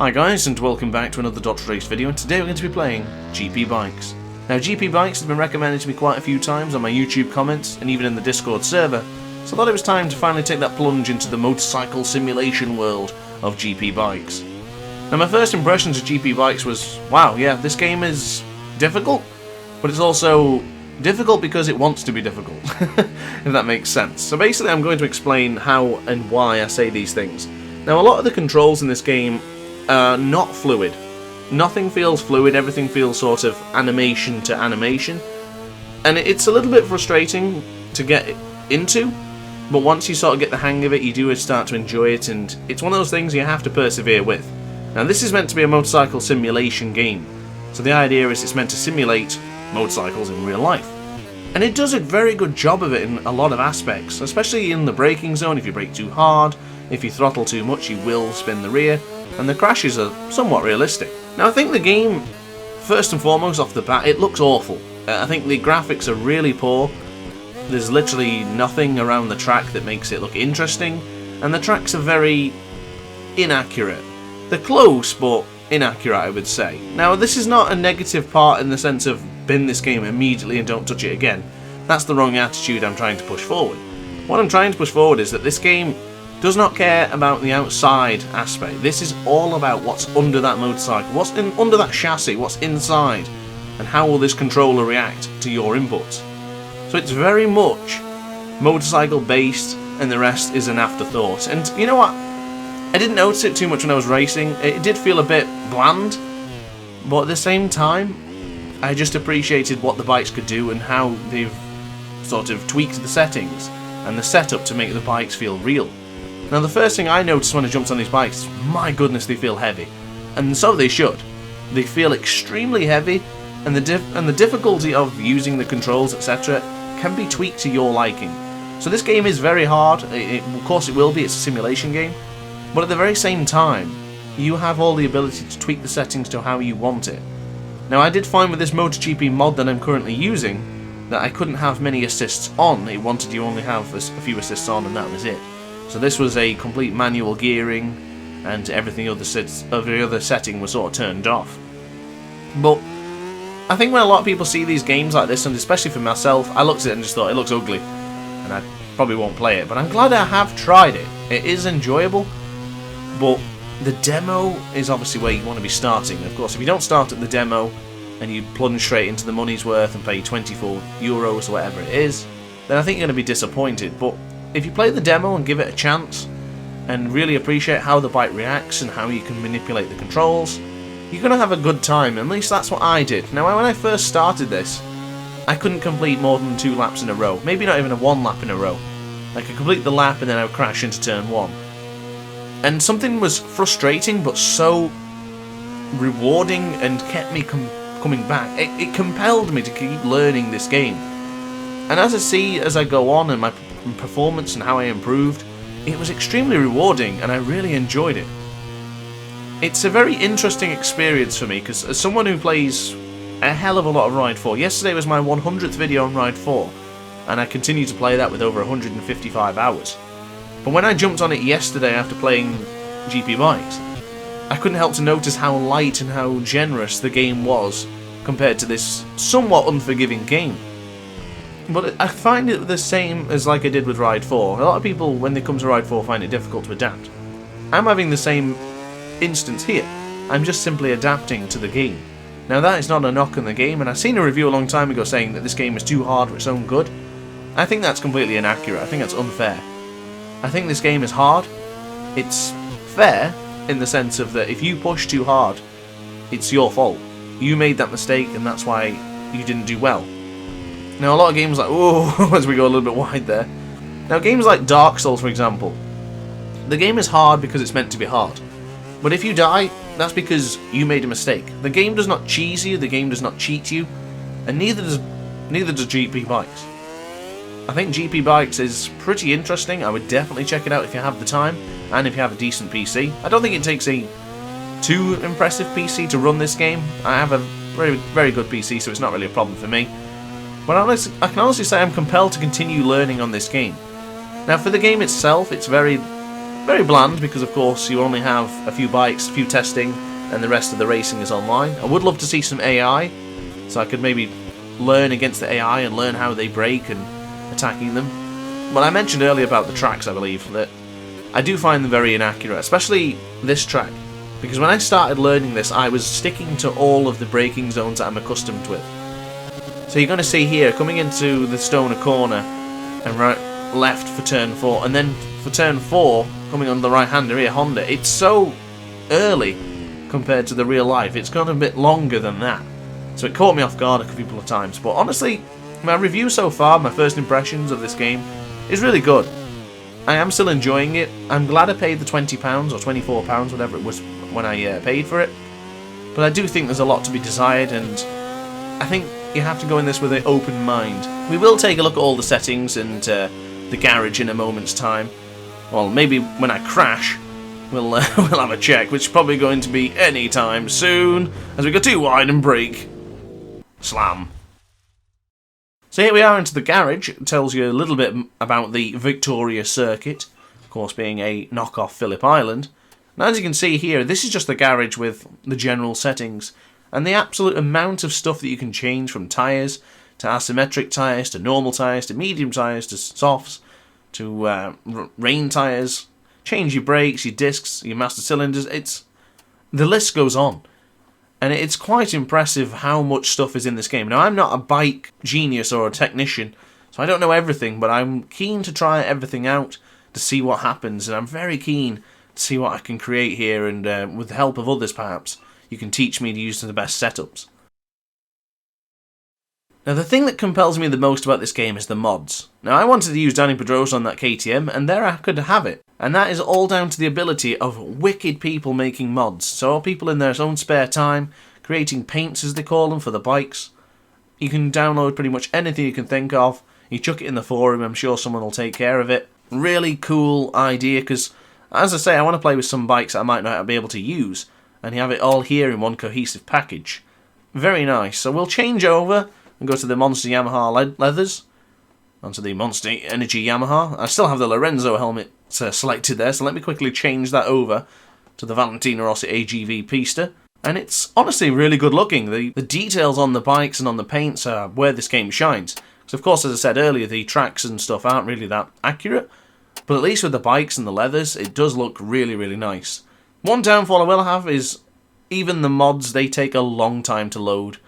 Hi guys, and welcome back to another DrAce video, and today we're going to be playing GP Bikes. Now GP Bikes has been recommended to me quite a few times on my YouTube comments and even in the Discord server, so I thought it was time to finally take that plunge into the motorcycle simulation world of GP Bikes. Now my first impressions of GP Bikes was, wow, yeah, this game is difficult, but it's also difficult because it wants to be difficult, if that makes sense. So basically I'm going to explain how and why I say these things. Now a lot of the controls in this game not fluid. Nothing feels fluid, everything feels sort of animation to animation. And it's a little bit frustrating to get into, but once you sort of get the hang of it, you do start to enjoy it, and it's one of those things you have to persevere with. Now this is meant to be a motorcycle simulation game, so the idea is it's meant to simulate motorcycles in real life. And it does a very good job of it in a lot of aspects, especially in the braking zone. If you brake too hard, if you throttle too much, you will spin the rear, and the crashes are somewhat realistic. Now I think the game, first and foremost off the bat, it looks awful. I think the graphics are really poor. There's literally nothing around the track that makes it look interesting, and the tracks are very inaccurate. They're close, but inaccurate, I would say. Now this is not a negative part in the sense of bin this game immediately and don't touch it again. That's the wrong attitude I'm trying to push forward. What I'm trying to push forward is that this game does not care about the outside aspect. This is all about what's under that motorcycle, what's under that chassis, what's inside, and how will this controller react to your inputs. So it's very much motorcycle based, and the rest is an afterthought. And you know what? I didn't notice it too much when I was racing. It did feel a bit bland, but at the same time, I just appreciated what the bikes could do and how they've sort of tweaked the settings and the setup to make the bikes feel real. Now the first thing I noticed when I jumped on these bikes is, my goodness, they feel heavy. And so they should. They feel extremely heavy, and the difficulty of using the controls, etc., can be tweaked to your liking. So this game is very hard. Of course it will be, it's a simulation game. But at the very same time, you have all the ability to tweak the settings to how you want it. Now I did find with this MotoGP mod that I'm currently using that I couldn't have many assists on. It wanted you only have a few assists on, and that was it. So this was a complete manual gearing, and every other setting was sort of turned off. But I think when a lot of people see these games like this, and especially for myself, I looked at it and just thought it looks ugly, and I probably won't play it. But I'm glad I have tried it. It is enjoyable, but the demo is obviously where you want to be starting. Of course, if you don't start at the demo and you plunge straight into the money's worth and pay 24 euros or whatever it is, then I think you're going to be disappointed. But if you play the demo and give it a chance and really appreciate how the bike reacts and how you can manipulate the controls, you're going to have a good time. At least that's what I did. Now when I first started this, I couldn't complete more than 2 laps in a row, maybe not even 1 lap in a row. I could complete the lap and then I would crash into turn 1. And something was frustrating but so rewarding and kept me coming back. It compelled me to keep learning this game. And as I go on and my performance and how I improved, it was extremely rewarding and I really enjoyed it. It's a very interesting experience for me because as someone who plays a hell of a lot of Ride 4, yesterday was my 100th video on Ride 4 and I continue to play that with over 155 hours. But when I jumped on it yesterday after playing GP Bikes, I couldn't help to notice how light and how generous the game was compared to this somewhat unforgiving game. But I find it the same as like I did with Ride 4. A lot of people, when they come to Ride 4, find it difficult to adapt. I'm having the same instance here. I'm just simply adapting to the game. Now that is not a knock on the game, and I've seen a review a long time ago saying that this game is too hard for its own good. I think that's completely inaccurate. I think that's unfair. I think this game is hard. It's fair in the sense of that if you push too hard, it's your fault. You made that mistake and that's why you didn't do well. Now a lot of games like, oh, as we go a little bit wide there. Now games like Dark Souls, for example, the game is hard because it's meant to be hard. But if you die, that's because you made a mistake. The game does not cheese you, the game does not cheat you, and neither does GP Bikes. I think GP Bikes is pretty interesting. I would definitely check it out if you have the time, and if you have a decent PC. I don't think it takes a too impressive PC to run this game. I have a very, very good PC, so it's not really a problem for me. But I can honestly say I'm compelled to continue learning on this game. Now for the game itself, it's very Very bland because, of course, you only have a few bikes, a few testing, and the rest of the racing is online. I would love to see some AI, so I could maybe learn against the AI and learn how they brake and attacking them. But I mentioned earlier about the tracks, I believe, that I do find them very inaccurate, especially this track, because when I started learning this, I was sticking to all of the braking zones that I'm accustomed with. So you're going to see here, coming into the Stoner corner, and right left for turn 4, and then for turn 4, coming on the right-hander here, Honda, it's so early compared to the real life. It's gone a bit longer than that. So it caught me off guard a couple of times. But honestly, my review so far, my first impressions of this game, is really good. I am still enjoying it. I'm glad I paid the £20 or £24, whatever it was when I paid for it. But I do think there's a lot to be desired, and I think you have to go in this with an open mind. We will take a look at all the settings and the garage in a moment's time. Well, maybe when I crash, we'll have a check, which is probably going to be any time soon, as we go too wide and brake. Slam. So here we are into the garage. It tells you a little bit about the Victoria circuit, of course being a knockoff Phillip Island. And as you can see here, this is just the garage with the general settings, and the absolute amount of stuff that you can change, from tyres to asymmetric tyres to normal tyres to medium tyres to softs to rain tyres. Change your brakes, your discs, your master cylinders. The list goes on. And it's quite impressive how much stuff is in this game. Now, I'm not a bike genius or a technician, so I don't know everything, but I'm keen to try everything out to see what happens, and I'm very keen to see what I can create here, and with the help of others, perhaps, you can teach me to use the best setups. Now, the thing that compels me the most about this game is the mods. Now, I wanted to use Danny Pedrosa on that KTM, and there I could have it. And that is all down to the ability of wicked people making mods. So people in their own spare time, creating paints as they call them for the bikes. You can download pretty much anything you can think of. You chuck it in the forum, I'm sure someone will take care of it. Really cool idea, because as I say, I want to play with some bikes that I might not be able to use, and you have it all here in one cohesive package. Very nice. So we'll change over and go to the Monster Yamaha leathers, onto the Monster Energy Yamaha. I still have the Lorenzo helmet selected there, so let me quickly change that over to the Valentino Rossi AGV Pista. And it's honestly really good looking. The details on the bikes and on the paints are where this game shines. Because of course, as I said earlier, the tracks and stuff aren't really that accurate, but at least with the bikes and the leathers, it does look really, really nice. One downfall I will have is even the mods, they take a long time to load.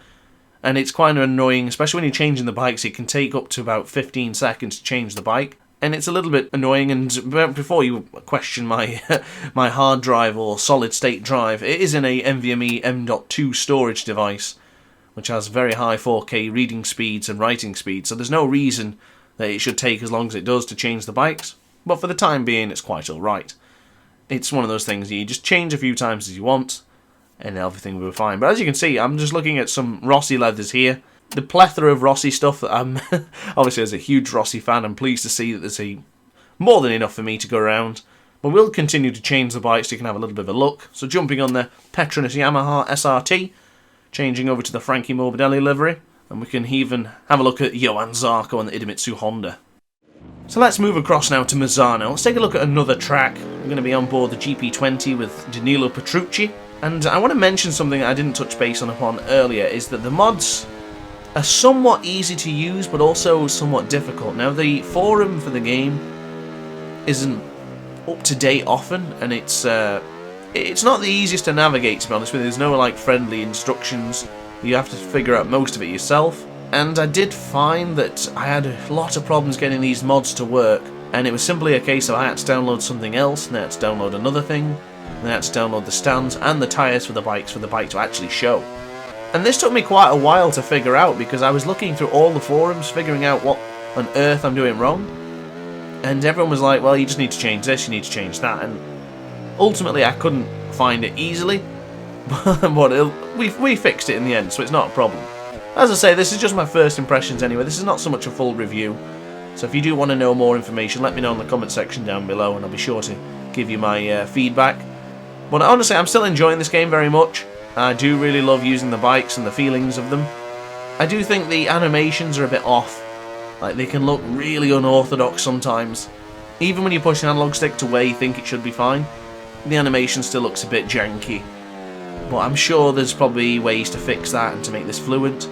And it's quite annoying, especially when you're changing the bikes. It can take up to about 15 seconds to change the bike. And it's a little bit annoying, and before you question my my hard drive or solid state drive, it is in a NVMe M.2 storage device, which has very high 4K reading speeds and writing speeds, so there's no reason that it should take as long as it does to change the bikes. But for the time being, it's quite alright. It's one of those things you just change a few times as you want, and everything will be fine. But as you can see, I'm just looking at some Rossi leathers here. The plethora of Rossi stuff that I'm, obviously as a huge Rossi fan, I'm pleased to see that there's more than enough for me to go around. But we'll continue to change the bikes so you can have a little bit of a look. So jumping on the Petronas Yamaha SRT, changing over to the Frankie Morbidelli livery, and we can even have a look at Johan Zarco on the Idemitsu Honda. So let's move across now to Misano. Let's take a look at another track. We're going to be on board the GP20 with Danilo Petrucci. And I want to mention something I didn't touch base upon earlier, is that the mods are somewhat easy to use, but also somewhat difficult. Now, the forum for the game isn't up to date often, and it's not the easiest to navigate, to be honest with you. There's no like friendly instructions. You have to figure out most of it yourself. And I did find that I had a lot of problems getting these mods to work, and it was simply a case of I had to download something else, and I had to download another thing, and I had to download the stands and the tyres for the bike to actually show. And this took me quite a while to figure out, because I was looking through all the forums, figuring out what on earth I'm doing wrong. And everyone was like, well, you just need to change this, you need to change that. And ultimately, I couldn't find it easily. But we fixed it in the end, so it's not a problem. As I say, this is just my first impressions anyway. This is not so much a full review. So if you do want to know more information, let me know in the comment section down below, and I'll be sure to give you my feedback. But honestly, I'm still enjoying this game very much. I do really love using the bikes and the feelings of them. I do think the animations are a bit off. Like, they can look really unorthodox sometimes. Even when you push an analog stick to where you think it should be fine, the animation still looks a bit janky. But I'm sure there's probably ways to fix that and to make this fluent.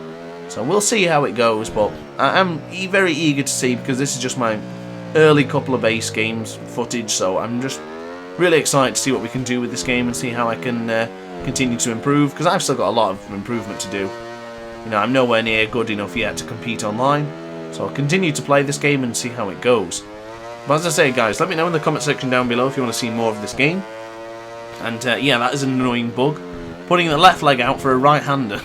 So we'll see how it goes, but I am very eager to see, because this is just my early couple of base games footage, so I'm just really excited to see what we can do with this game and see how I can continue to improve, because I've still got a lot of improvement to do. You know, I'm nowhere near good enough yet to compete online, so I'll continue to play this game and see how it goes. But as I say, guys, let me know in the comment section down below if you want to see more of this game. And yeah, that is an annoying bug. Putting the left leg out for a right-hander.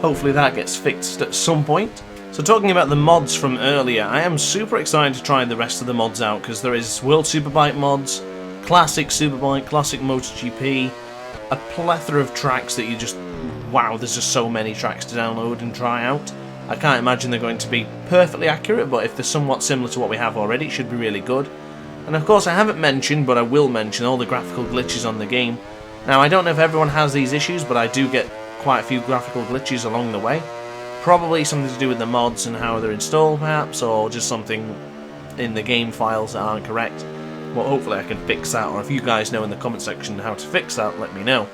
Hopefully that gets fixed at some point. So talking about the mods from earlier, I am super excited to try the rest of the mods out, because there is World Superbike mods, Classic Superbike, Classic MotoGP, a plethora of tracks that you just... wow, there's just so many tracks to download and try out. I can't imagine they're going to be perfectly accurate, but if they're somewhat similar to what we have already, it should be really good. And of course I haven't mentioned, but I will mention, all the graphical glitches on the game. Now I don't know if everyone has these issues, but I do get quite a few graphical glitches along the way. Probably something to do with the mods and how they're installed perhaps, or just something in the game files that aren't correct. Well, hopefully I can fix that, or if you guys know in the comment section how to fix that, let me know.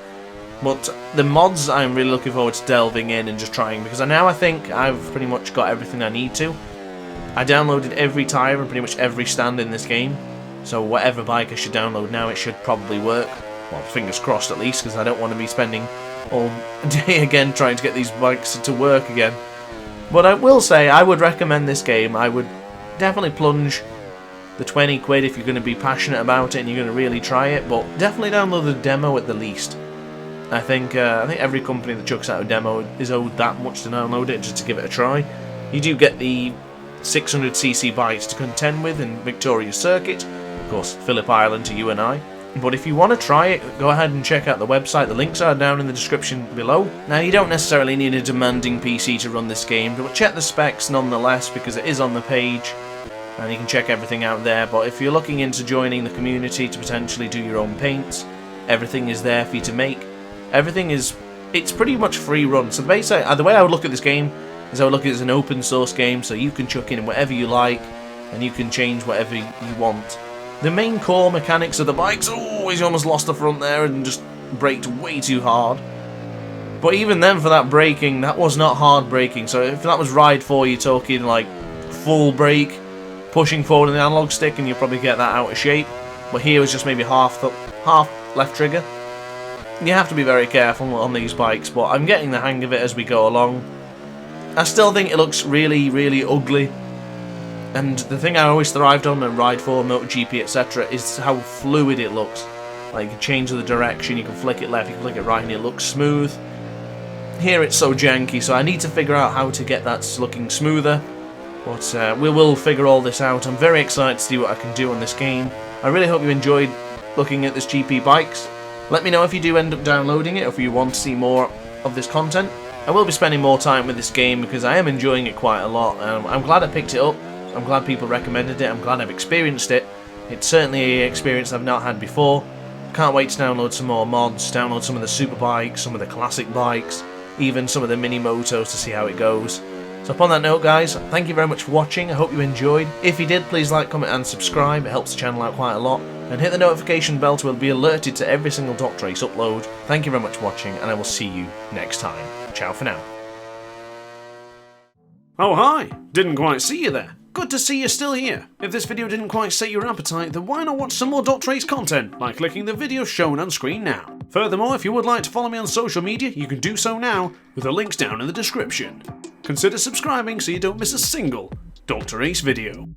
But the mods I'm really looking forward to delving in and just trying, because now I think I've pretty much got everything I need to. I downloaded every tyre and pretty much every stand in this game, so whatever bike I should download now, it should probably work. Well, fingers crossed at least, because I don't want to be spending all day again trying to get these bikes to work again. But I will say, I would recommend this game. I would definitely plunge the 20 quid if you're going to be passionate about it and you're going to really try it, but definitely download the demo at the least. I think every company that chucks out a demo is owed that much to download it just to give it a try. You do get the 600cc bikes to contend with in Victoria Circuit, of course Phillip Island to you and I. But if you want to try it, go ahead and check out the website. The links are down in the description below. Now, you don't necessarily need a demanding PC to run this game, but check the specs nonetheless, because it is on the page and you can check everything out there. But if you're looking into joining the community to potentially do your own paints, everything is there for you to make. Everything is, it's pretty much free run. So basically, the way I would look at this game is I would look at it as an open source game, so you can chuck in whatever you like and you can change whatever you want. The main core mechanics of the bikes, oh, he's almost lost the front there and just braked way too hard. But even then, for that braking, that was not hard braking. So if that was Ride 4, you're talking like full brake, pushing forward on the analog stick, and you'll probably get that out of shape. But here was just maybe half left trigger. You have to be very careful on these bikes, but I'm getting the hang of it as we go along. I still think it looks really, really ugly. And the thing I always thrived on Ride 4, MotoGP, etc. is how fluid it looks. Like, you can change the direction, you can flick it left, you can flick it right, and it looks smooth. Here it's so janky, so I need to figure out how to get that looking smoother. But we will figure all this out. I'm very excited to see what I can do on this game. I really hope you enjoyed looking at this GP Bikes. Let me know if you do end up downloading it, or if you want to see more of this content. I will be spending more time with this game because I am enjoying it quite a lot. I'm glad I picked it up. I'm glad people recommended it. I'm glad I've experienced it. It's certainly an experience I've not had before. Can't wait to download some more mods, download some of the super bikes, some of the classic bikes, even some of the mini motos to see how it goes. So upon that note, guys, thank you very much for watching. I hope you enjoyed. If you did, please like, comment and subscribe. It helps the channel out quite a lot. And hit the notification bell to be alerted to every single DrAce upload. Thank you very much for watching, and I will see you next time. Ciao for now. Oh hi! Didn't quite see you there. Good to see you're still here. If this video didn't quite set your appetite, then why not watch some more DrAce content by clicking the video shown on screen now. Furthermore, if you would like to follow me on social media, you can do so now, with the links down in the description. Consider subscribing so you don't miss a single DrAce video.